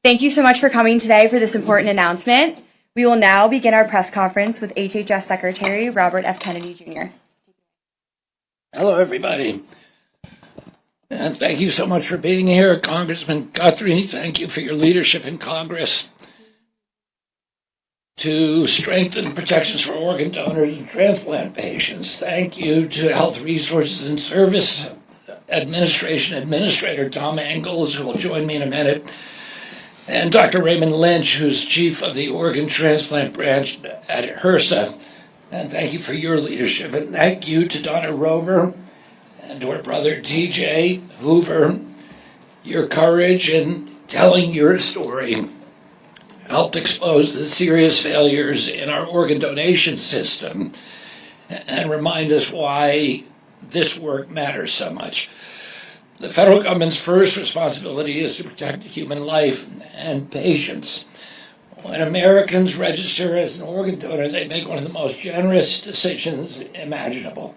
Thank you so much for coming today for this important announcement. We will now begin our press conference with HHS Secretary Robert F. Kennedy, Jr. Hello, everybody. And thank you so much for being here. Congressman Guthrie, thank you for your leadership in Congress to strengthen protections for organ donors and transplant patients. Thank you to Health Resources and Service Administrator Tom Engels, who will join me in a minute, and Dr. Raymond Lynch, who's chief of the organ transplant branch at HRSA. And thank you for your leadership. And thank you to Donna Rover and to her brother TJ Hoover. Your courage in telling your story helped expose the serious failures in our organ donation system and remind us why this work matters so much. The federal government's first responsibility is to protect human life and patients. When Americans register as an organ donor, they make one of the most generous decisions imaginable.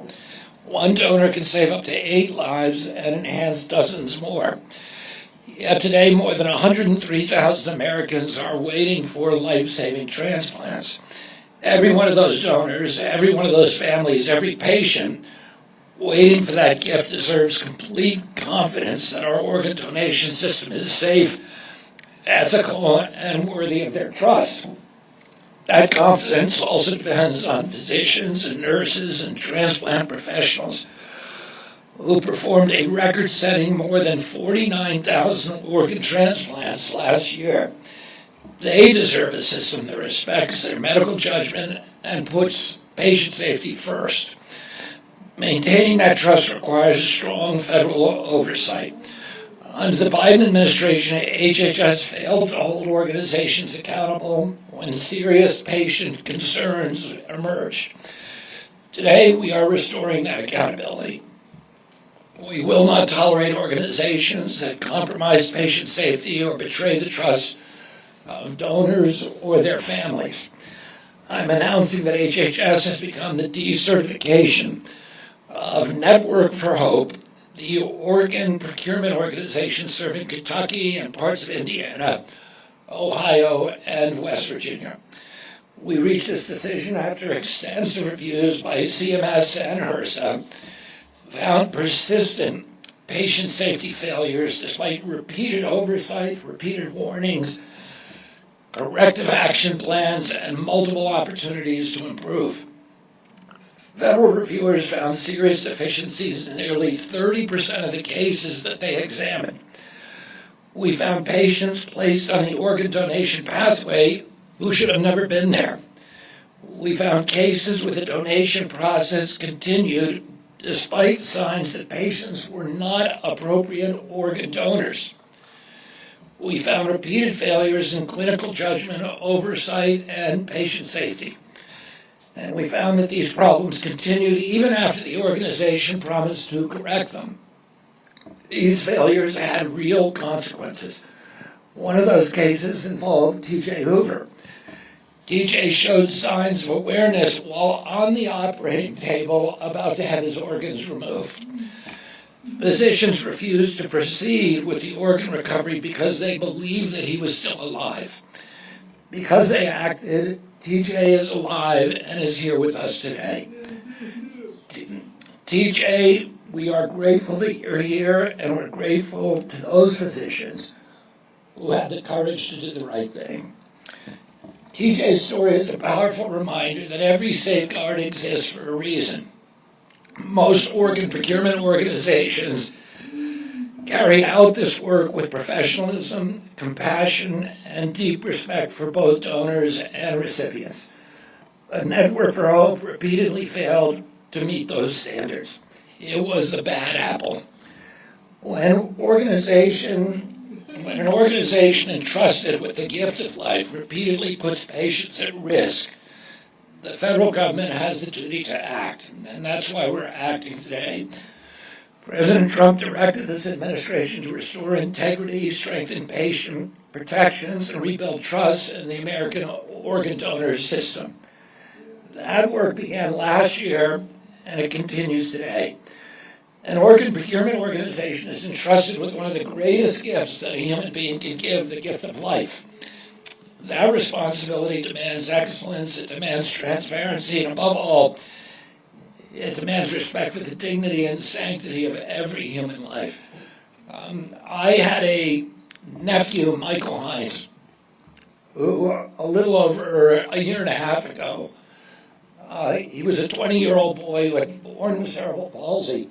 One donor can save up to 8 lives and enhance dozens more. Yet today, more than 103,000 Americans are waiting for life-saving transplants. Every one of those donors, every one of those families, every patient waiting for that gift deserves complete confidence that our organ donation system is safe, ethical, and worthy of their trust. That confidence also depends on physicians and nurses and transplant professionals who performed a record-setting more than 49,000 organ transplants last year. They deserve a system that respects their medical judgment and puts patient safety first. Maintaining that trust requires strong federal oversight. Under the Biden administration, HHS failed to hold organizations accountable when serious patient concerns emerged. Today, we are restoring that accountability. We will not tolerate organizations that compromise patient safety or betray the trust of donors or their families. I'm announcing that HHS has become the decertification of Network for Hope, the organ procurement organization serving Kentucky and parts of Indiana, Ohio, and West Virginia. We reached this decision after extensive reviews by CMS and HRSA found persistent patient safety failures despite repeated oversight, repeated warnings, corrective action plans, and multiple opportunities to improve. Federal reviewers found serious deficiencies in nearly 30% of the cases that they examined. We found patients placed on the organ donation pathway who should have never been there. We found cases where the donation process continued despite signs that patients were not appropriate organ donors. We found repeated failures in clinical judgment, oversight, and patient safety. And we found that these problems continued even after the organization promised to correct them. These failures had real consequences. One of those cases involved TJ Hoover. TJ showed signs of awareness while on the operating table about to have his organs removed. Physicians refused to proceed with the organ recovery because they believed that he was still alive. Because they acted, TJ is alive and is here with us today. TJ, we are grateful that you're here, and we're grateful to those physicians who had the courage to do the right thing. TJ's story is a powerful reminder that every safeguard exists for a reason. Most organ procurement organizations carry out this work with professionalism, compassion, and deep respect for both donors and recipients. But Network for Hope repeatedly failed to meet those standards. It was a bad apple. When an organization entrusted with the gift of life repeatedly puts patients at risk, the federal government has the duty to act, and that's why we're acting today. President Trump directed this administration to restore integrity, strengthen patient protections, and rebuild trust in the American organ donor system. That work began last year, and it continues today. An organ procurement organization is entrusted with one of the greatest gifts that a human being can give, the gift of life. That responsibility demands excellence, it demands transparency, and above all, it demands respect for the dignity and sanctity of every human life. I had a nephew, Michael Hines, who a little over a year and a half ago, he was a 20-year-old boy who had born with cerebral palsy,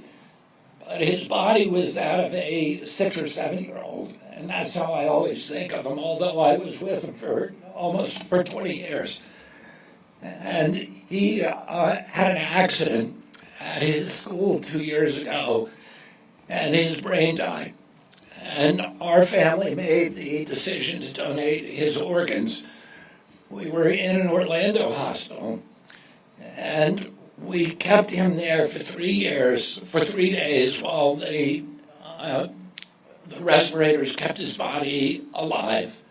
but his body was that of a 6 or 7-year-old, and that's how I always think of him, although I was with him for almost 20 years. And he had an accident at his school 2 years ago, and his brain died. And our family made the decision to donate his organs. We were in an Orlando hospital, and we kept him there for 3 years, for 3 days, while the respirators kept his body alive.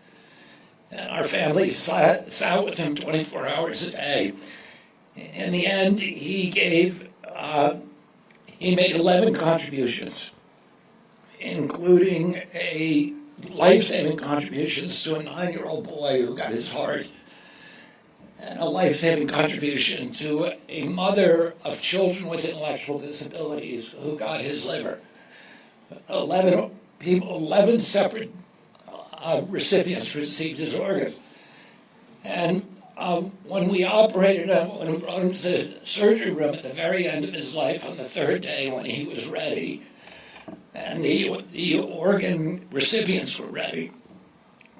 And our family sat with him 24 hours a day. In the end, he made 11 contributions, including a life-saving contributions to a 9-year-old boy who got his heart, and a life-saving contribution to a mother of children with intellectual disabilities who got his liver. 11 separate recipients received his organs. And when we operated him, when we brought him to the surgery room at the very end of his life on the 3rd day when he was ready, and the organ recipients were ready,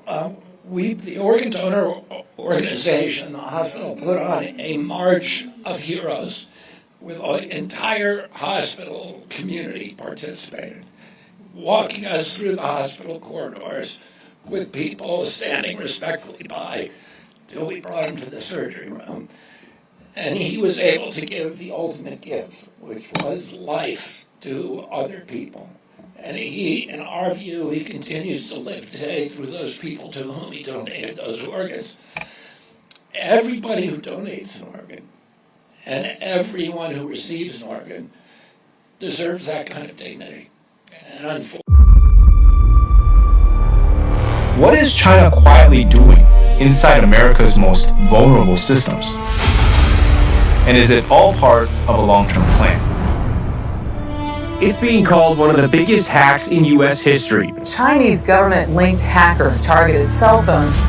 the organ donor organization, the hospital, put on a march of heroes with the entire hospital community participated, walking us through the hospital corridors with people standing respectfully by till we brought him to the surgery room. And he was able to give the ultimate gift, which was life to other people. And he, in our view, he continues to live today through those people to whom he donated those organs. Everybody who donates an organ and everyone who receives an organ deserves that kind of dignity. And unfortunately, what is China quietly doing inside America's most vulnerable systems? And is it all part of a long-term plan? It's being called one of the biggest hacks in U.S. history. Chinese government-linked hackers targeted cell phones.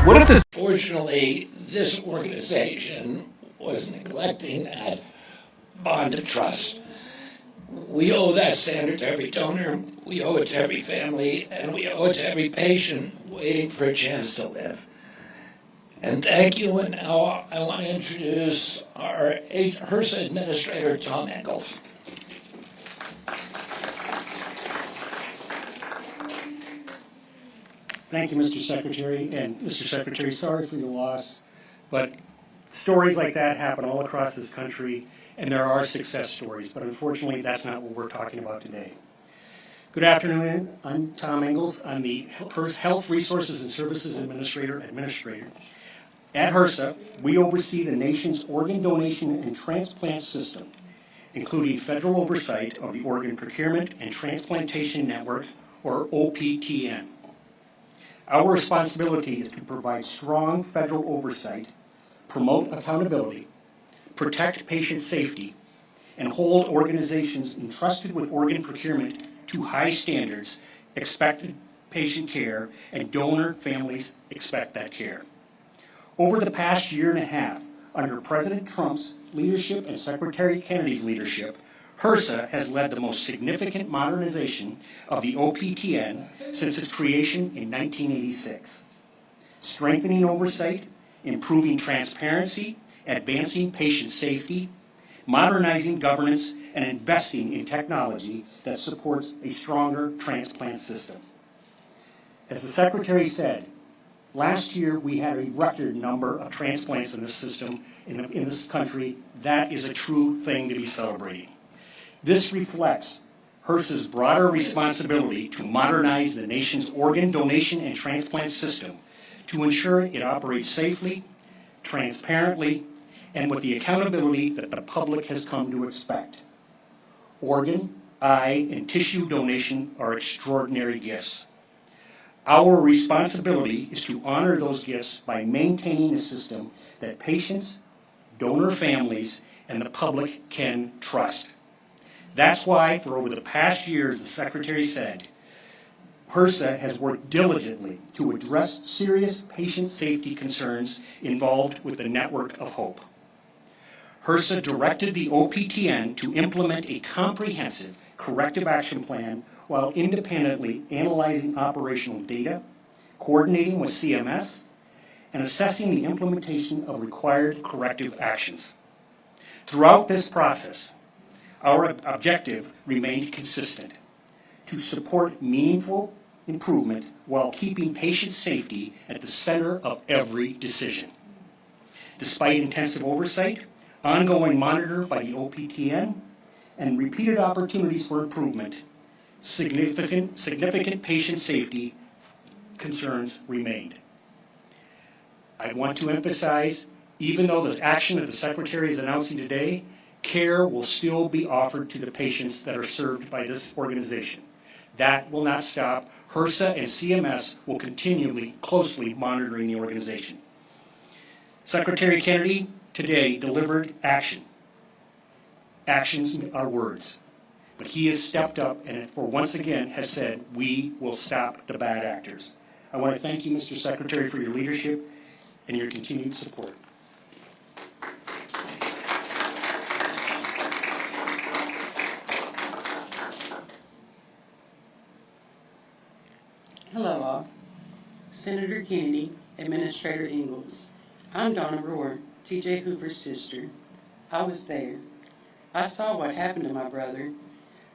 What if this... Fortunately, this organization was neglecting that bond of trust. We owe that standard to every donor, we owe it to every family, and we owe it to every patient waiting for a chance to live. And thank you, and now I want to introduce our HRSA Administrator, Tom Engels. Thank you, Mr. Secretary. And Mr. Secretary, sorry for your loss, but stories like that happen all across this country, and there are success stories, but unfortunately that's not what we're talking about today. Good afternoon, I'm Tom Engels. I'm the Health Resources and Services Administrator. At HRSA, we oversee the nation's organ donation and transplant system, including federal oversight of the Organ Procurement and Transplantation Network, or OPTN. Our responsibility is to provide strong federal oversight, promote accountability, protect patient safety, and hold organizations entrusted with organ procurement to high standards, expected patient care, and donor families expect that care. Over the past year and a half, under President Trump's leadership and Secretary Kennedy's leadership, HRSA has led the most significant modernization of the OPTN since its creation in 1986. Strengthening oversight, improving transparency, advancing patient safety, modernizing governance, and investing in technology that supports a stronger transplant system. As the Secretary said, last year we had a record number of transplants in this system, in this country. That is a true thing to be celebrating. This reflects HRSA's broader responsibility to modernize the nation's organ donation and transplant system to ensure it operates safely, transparently, and with the accountability that the public has come to expect. Organ, eye, and tissue donation are extraordinary gifts. Our responsibility is to honor those gifts by maintaining a system that patients, donor families, and the public can trust. That's why, for over the past years, the Secretary said, HRSA has worked diligently to address serious patient safety concerns involved with the Network of Hope. HRSA directed the OPTN to implement a comprehensive corrective action plan while independently analyzing operational data, coordinating with CMS, and assessing the implementation of required corrective actions. Throughout this process, our objective remained consistent: to support meaningful improvement while keeping patient safety at the center of every decision. Despite intensive oversight, ongoing monitoring by the OPTN, and repeated opportunities for improvement, significant patient safety concerns remained. I want to emphasize, even though the action that the Secretary is announcing today, care will still be offered to the patients that are served by this organization. That will not stop. HRSA and CMS will continually closely monitoring the organization. Secretary Kennedy today delivered action. Actions are words. But he has stepped up and for once again has said, we will stop the bad actors. I want to thank you, Mr. Secretary, for your leadership and your continued support. Hello all. Senator Kennedy, Administrator Ingalls. I'm Donna Rohr, TJ Hoover's sister. I was there. I saw what happened to my brother.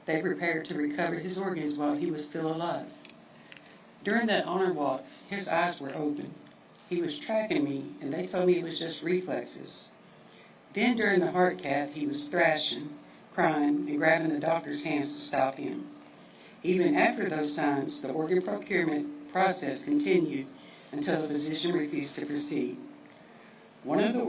They prepared to recover his organs while he was still alive. During that honor walk, his eyes were open. He was tracking me, and they told me it was just reflexes. Then during the heart cath, he was thrashing, crying, and grabbing the doctor's hands to stop him. Even after those signs, the organ procurement process continued until the physician refused to proceed. One of the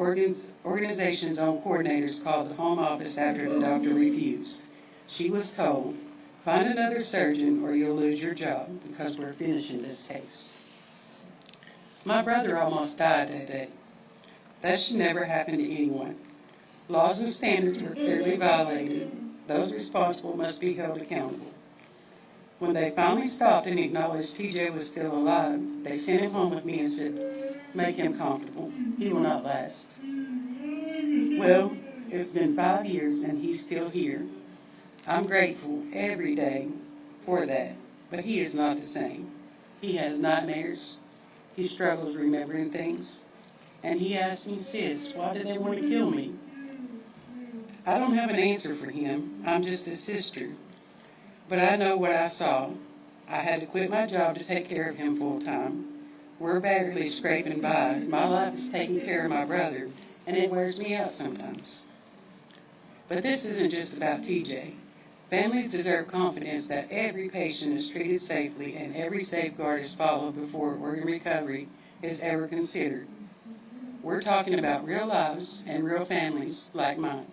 organization's own coordinators called the home office after the doctor refused. She was told, "Find another surgeon or you'll lose your job because we're finishing this case." My brother almost died that day. That should never happen to anyone. Laws and standards were clearly violated. Those responsible must be held accountable. When they finally stopped and acknowledged TJ was still alive, they sent him home with me and said, "Make him comfortable. He will not last." Well, it's been 5 years and he's still here. I'm grateful every day for that, but he is not the same. He has nightmares. He struggles remembering things. And he asked me, "Sis, why did they want to kill me?" I don't have an answer for him. I'm just his sister. But I know what I saw. I had to quit my job to take care of him full time. We're barely scraping by. My life is taking care of my brother, and it wears me out sometimes. But this isn't just about TJ. Families deserve confidence that every patient is treated safely and every safeguard is followed before organ recovery is ever considered. We're talking about real lives and real families like mine.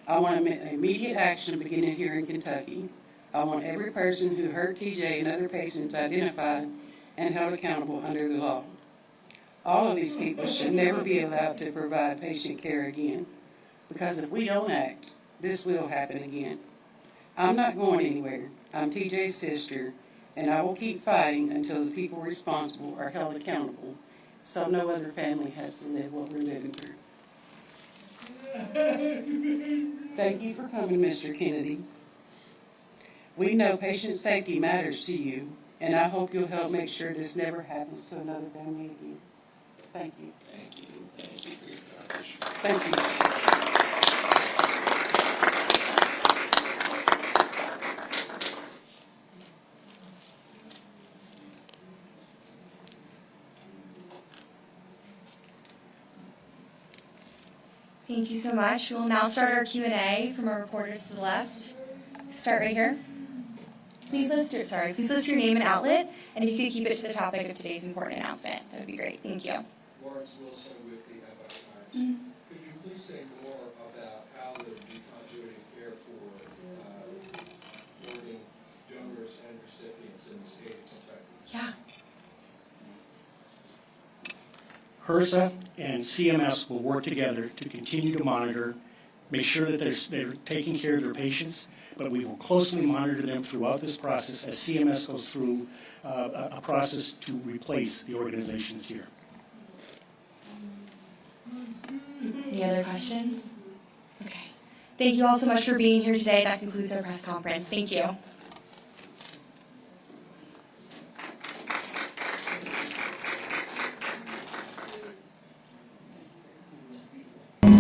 I want immediate action beginning here in Kentucky. I want every person who hurt TJ and other patients identified and held accountable under the law. All of these people should never be allowed to provide patient care again, because if we don't act, this will happen again. I'm not going anywhere. I'm TJ's sister, and I will keep fighting until the people responsible are held accountable, so no other family has to live what we're living through. Thank you for coming, Mr. Kennedy. We know patient safety matters to you, and I hope you'll help make sure this never happens to another family again. Thank you. Thank you. Thank you for your accomplishment. Thank you. Thank you so much. We'll now start our Q&A from our reporters to the left. Start right here. Please list your name and outlet, and if you could keep it to the topic of today's important announcement, that would be great. Thank you. Lawrence Wilson with the Empire Times. Could you please say more about how the continuity of care for Yeah. HRSA and CMS will work together to continue to monitor, make sure that they're taking care of their patients, but we will closely monitor them throughout this process as CMS goes through a process to replace the organizations here. Any other questions? Okay. Thank you all so much for being here today. That concludes our press conference. Thank you.